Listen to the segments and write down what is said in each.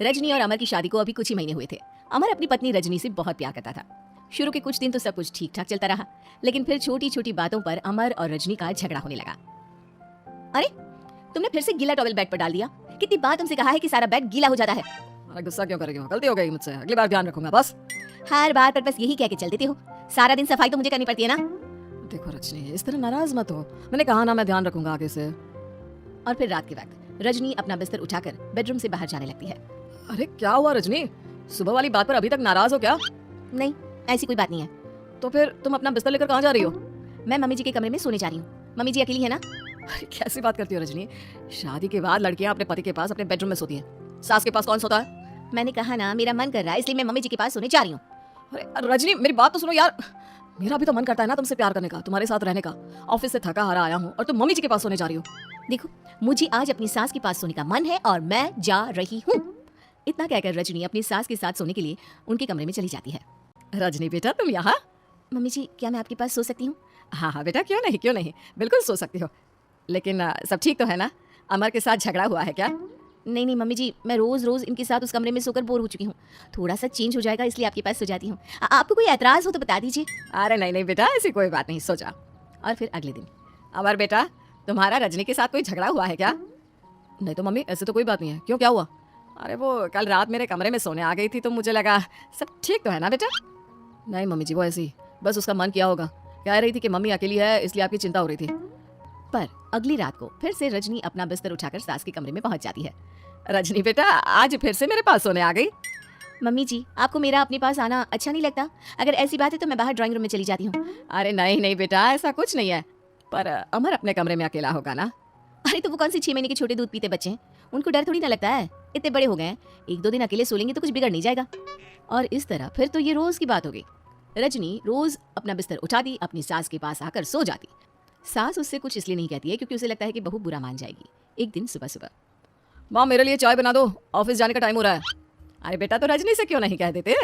रजनी और अमर की शादी को अभी कुछ ही महीने हुए थे। अमर अपनी पत्नी रजनी से बहुत प्यार करता था। शुरू के कुछ दिन तो सब कुछ ठीक ठाक चलता रहा, लेकिन फिर छोटी छोटी बातों पर अमर और रजनी का झगड़ा होने लगा। अरे तुमने फिर से गीला टॉवल बेड पर डाल दिया। कितनी बार तुमसे कहा है कि सारा बेड गीला हो जाता है। अरे गुस्सा क्यों कर रही हो? गलती हो गई मुझसे, अगली बार ध्यान रखूंगा। बस हर बार पर बस यही कह के चल देते हो। सारा दिन सफाई तो मुझे करनी पड़ती है ना। देखो रजनी, इस तरह नाराज मत हो। मैंने कहा ना, मैं ध्यान रखूंगा आगे से। और फिर रात के वक्त रजनी अपना बिस्तर उठाकर बेडरूम से बाहर जाने लगती है। अरे क्या हुआ रजनी? सुबह वाली बात पर अभी तक नाराज हो क्या? नहीं, ऐसी कोई बात नहीं है। तो फिर तुम अपना बिस्तर लेकर कहाँ जा रही हो? मैं मम्मी जी के कमरे में सोने जा रही हूँ। मम्मी जी अकेली है ना। अरे कैसी बात करती हो रजनी? शादी के बाद लड़कियां अपने पति के पास अपने बेडरूम में सोती हैं। सास के पास कौन सोता है? मैंने कहा ना, मेरा मन कर रहा है, इसलिए मैं मम्मी जी के पास सोने जा रही हूँ। अरे रजनी मेरी बात तो सुनो यार। मेरा भी तो मन करता है ना तुमसे प्यार करने का, तुम्हारे साथ रहने का। ऑफिस से थका हारा आया हूँ और तुम मम्मी जी के पास सोने जा रही हो। देखो, मुझे आज अपनी सास के पास सोने का मन है और मैं जा रही हूँ। इतना कहकर रजनी अपनी सास के साथ सोने के लिए उनके कमरे में चली जाती है। रजनी बेटा तुम यहाँ? मम्मी जी, क्या मैं आपके पास सो सकती हूँ? हाँ हाँ बेटा, क्यों नहीं, बिल्कुल सो सकती हो। लेकिन सब ठीक तो है ना? अमर के साथ झगड़ा हुआ है क्या? नहीं नहीं मम्मी जी, मैं रोज रोज इनके साथ उस कमरे में सोकर बोर हो चुकी हूँ। थोड़ा सा चेंज हो जाएगा, इसलिए आपके पास सो जाती हूँ। आपको कोई एतराज हो तो बता दीजिए। अरे नहीं बेटा, ऐसी कोई बात नहीं, सो जा। और फिर अगले दिन, अमर बेटा, तुम्हारा रजनी के साथ कोई झगड़ा हुआ है क्या? नहीं तो मम्मी, ऐसे तो कोई बात नहीं है। क्यों, क्या हुआ? अरे वो कल रात मेरे कमरे में सोने आ गई थी तो मुझे लगा सब ठीक तो है ना बेटा। नहीं मम्मी जी, वो ऐसी बस उसका मन किया होगा। कह रही थी कि मम्मी अकेली है, इसलिए आपकी चिंता हो रही थी। पर अगली रात को फिर से रजनी अपना बिस्तर उठाकर सास के कमरे में पहुंच जाती है। रजनी बेटा, आज फिर से मेरे पास सोने आ गई। मम्मी जी, आपको मेरा अपने पास आना अच्छा नहीं लगता? अगर ऐसी बात है तो मैं बाहर ड्राइंग रूम में चली जाती हूँ। अरे नहीं बेटा, ऐसा कुछ नहीं है। पर अमर अपने कमरे में अकेला होगा ना? अरे तो वो कौन से 6 महीने के छोटे दूध पीते बच्चे हैं, उनको डर थोड़ी ना लगता है। इतने बड़े हो गए हैं, 1-2 दिन अकेले सो लेंगे तो कुछ बिगड़ नहीं जाएगा। और इस तरह फिर तो ये रोज की बात हो गई। रजनी रोज अपना बिस्तर उठाती, अपनी सास के पास आकर सो जाती। सास उससे कुछ इसलिए नहीं कहती है क्योंकि उसे लगता है कि बहू बुरा मान जाएगी। एक दिन सुबह, माँ मेरे लिए चाय बना दो, ऑफिस जाने का टाइम हो रहा है। अरे बेटा, तो रजनी से क्यों नहीं कह देते?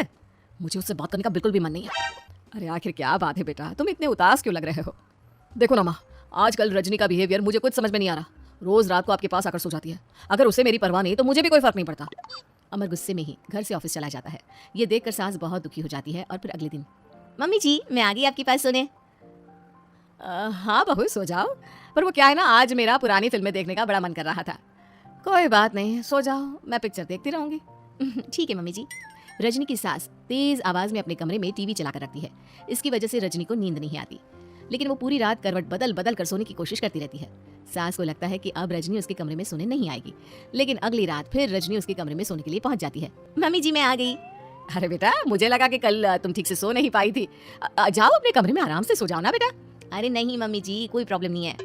मुझे उससे बात करने का बिल्कुल भी मन नहीं है। अरे आखिर क्या बात है बेटा, तुम इतने उदास क्यों लग रहे हो? देखो ना माँ, आजकल रजनी का बिहेवियर मुझे कुछ समझ में नहीं आ रहा। रोज रात को आपके पास आकर सो जाती है। अगर उसे मेरी परवाह नहीं तो मुझे भी कोई फर्क नहीं पड़ता। अमर गुस्से में ही घर से ऑफिस चला जाता है। ये देखकर सास बहुत दुखी हो जाती है। और फिर अगले दिन, मम्मी जी मैं आ गई आपके पास सोने। हाँ बहू, सो जाओ। पर वो क्या है ना, आज मेरा पुरानी फिल्में देखने का बड़ा मन कर रहा था। कोई बात नहीं, सो जाओ, मैं पिक्चर देखती रहूंगी। ठीक है मम्मी जी। रजनी की सास तेज आवाज में अपने कमरे में टीवी चलाकर रखती है। इसकी वजह से रजनी को नींद नहीं आती, लेकिन वो पूरी रात करवट बदल बदल कर सोने की कोशिश करती रहती है। सास को लगता है कि अब रजनी उसके कमरे में सोने नहीं आएगी, लेकिन अगली रात फिर रजनी उसके कमरे में सोने के लिए पहुंच जाती है। मम्मी जी मैं आ गई। अरे बेटा, मुझे लगा कि कल तुम ठीक से सो नहीं पाई थी। जाओ अपने कमरे में आराम से सो जाओ ना बेटा। अरे नहीं मम्मी जी, कोई प्रॉब्लम नहीं है।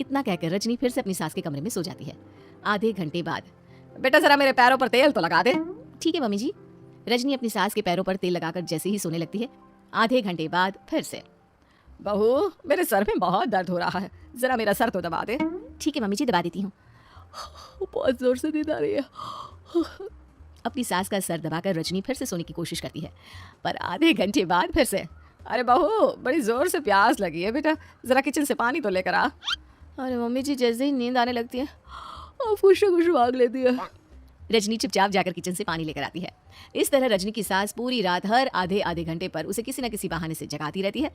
इतना कहकर रजनी फिर से अपनी सास के कमरे में सो जाती है। आधे घंटे बाद, बेटा जरा मेरे पैरों पर तेल तो लगा दे। ठीक है मम्मी जी। रजनी अपनी सास के पैरों पर तेल लगाकर जैसे ही सोने लगती है, आधे घंटे बाद फिर से, बहू मेरे सर में बहुत दर्द हो रहा है, जरा मेरा सर तो दबा दे। ठीक है मम्मी जी, दबा देती हूँ। बहुत जोर से नींद आ रही है। अपनी सास का सर दबाकर रजनी फिर से सोने की कोशिश करती है, पर आधे घंटे बाद फिर से, अरे बहू बड़ी जोर से प्यास लगी है बेटा, जरा किचन से पानी तो लेकर आ। अरे मम्मी जी, जैसे ही नींद आने लगती है खुश भाग लेती है। रजनी चुपचाप जाकर किचन से पानी लेकर आती है। इस तरह रजनी की सास पूरी रात हर आधे आधे घंटे पर उसे किसी न किसी बहाने से जगाती रहती है।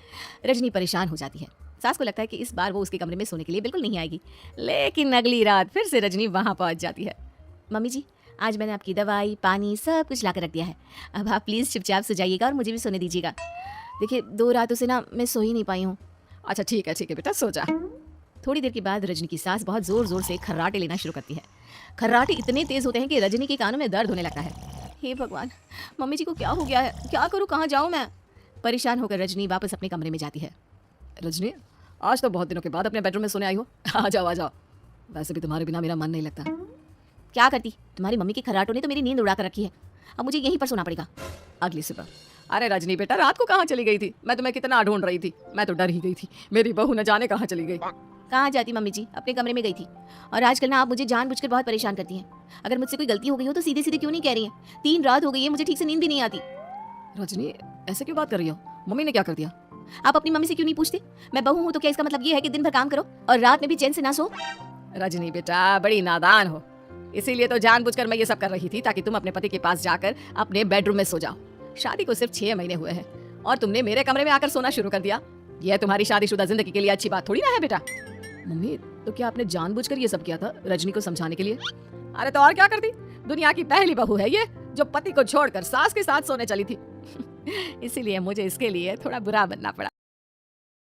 रजनी परेशान हो जाती है। सास को लगता है कि इस बार वो उसके कमरे में सोने के लिए बिल्कुल नहीं आएगी, लेकिन अगली रात फिर से रजनी वहां पहुंच जाती है। मम्मी जी, आज मैंने आपकी दवाई पानी सब कुछ लाकर रख दिया है, अब आप प्लीज चुपचाप सो जाइएगा और मुझे भी सोने दीजिएगा। देखिए 2 रातों से ना मैं सो ही नहीं पाई हूँ। अच्छा ठीक है बेटा, सो जा। थोड़ी देर के बाद रजनी की सास बहुत जोर जोर से खर्राटे लेना शुरू करती है। खर्राटे इतने तेज होते हैं कि रजनी के कानों में दर्द होने लगता है। हे भगवान, मम्मी जी को क्या हो गया है? क्या करूं, कहाँ जाऊं मैं? परेशान होकर रजनी वापस अपने कमरे में जाती है। रजनी, आज तो बहुत दिनों के बाद अपने बेडरूम में सोने आई हो। आ जाओ। वैसे भी तुम्हारे बिना मेरा मन नहीं लगता। क्या करती, तुम्हारी मम्मी के खर्राटों ने तो मेरी नींद उड़ा कर रखी है। अब मुझे यहीं पर सोना पड़ेगा। अगली सुबह, अरे रजनी बेटा, रात को कहाँ चली गई थी? मैं तुम्हें कितना ढूंढ रही थी, मैं तो डर ही गई थी। मेरी बहू न जाने कहाँ चली गई। कहाँ जाती मम्मी जी, अपने कमरे में गई थी। और आजकल ना आप मुझे जानबूझकर बहुत परेशान करती हैं। अगर मुझसे कोई गलती हो गई हो तो सीधे सीधे क्यों नहीं कह रही हैं? 3 रात हो गई है, मुझे ठीक से नींद भी नहीं आती। रजनी ऐसे क्यों बात कर रही हो? मम्मी ने क्या कर दिया? आप अपनी मम्मी से क्यों नहीं पूछते? मैं बहू हूँ तो क्या इसका मतलब ये है कि दिन भर काम करो और रात में भी चैन से ना सो? रजनी बेटा, बड़ी नादान हो। इसीलिए तो जानबूझकर मैं ये सब कर रही थी ताकि तुम अपने पति के पास जाकर अपने बेडरूम में सो जाओ। शादी को सिर्फ 6 महीने हुए हैं और तुमने मेरे कमरे में आकर सोना शुरू कर दिया। यह तुम्हारी शादीशुदा जिंदगी के लिए अच्छी बात थोड़ी ना है बेटा। मम्मी, तो क्या आपने जानबूझकर ये सब किया था रजनी को समझाने के लिए? अरे तो और क्या करती, दुनिया की पहली बहू है ये जो पति को छोड़कर सास के साथ सोने चली थी। इसीलिए मुझे इसके लिए थोड़ा बुरा बनना पड़ा।